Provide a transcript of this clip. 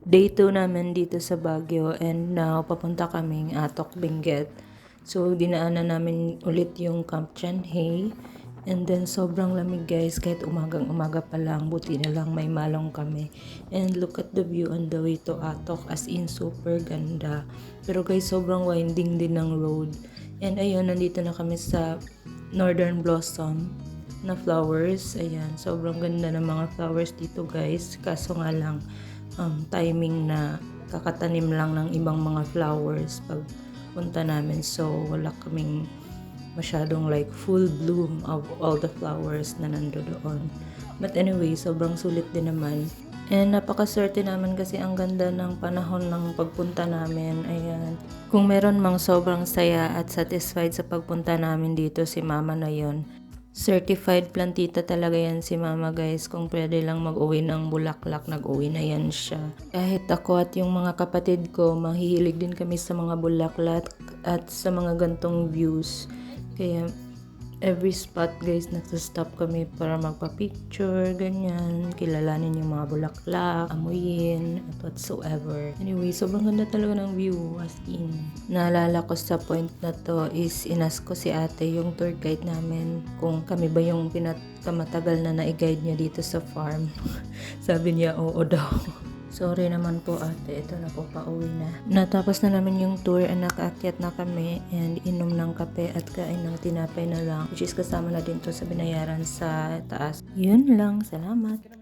Day 2 namin dito sa Baguio and now papunta kaming Atok, Benguet. So dinaanan namin ulit yung Camp Chanhae and then sobrang lamig guys kahit umagang umaga pa lang, buti na lang may malong kami. And look at the view on the way to Atok, as in super ganda. Pero guys sobrang winding din ng road. And ayun, nandito na kami sa Northern Blossom na flowers. Ayan, sobrang ganda ng mga flowers dito guys. Kaso nga lang, timing na kakatanim lang ng ibang mga flowers pag punta namin. So, wala kaming masyadong like full bloom of all the flowers na nandoon. But anyway, sobrang sulit din naman. And napakaswerte naman kasi ang ganda ng panahon ng pagpunta namin. Ayan. Kung meron mang sobrang saya at satisfied sa pagpunta namin dito, si mama na yon. Certified plantita talaga yan si mama guys. Kung pwede lang mag-uwi ng bulaklak, nag-uwi na yan siya. Kahit ako at yung mga kapatid ko, mahihilig din kami sa mga bulaklak at sa mga gantong views. Kaya every spot guys, nagsastop kami para magpa-picture, ganyan. Kilalanin yung mga bulaklak, amuyin, at whatsoever. Anyway, sobrang ganda talaga ng view, as in. Naalala ko sa point na to is inas ko si ate, yung tour guide namin, kung kami ba yung pinakamatagal na na-guide niya dito sa farm. Sabi niya, oo daw. Sorry naman po ate, ito na po, pauwi na. Natapos na namin yung tour and nakaakyat na kami and inom ng kape at kain ng tinapay na lang, which is kasama na din to sa binayaran sa taas. Yun lang, salamat.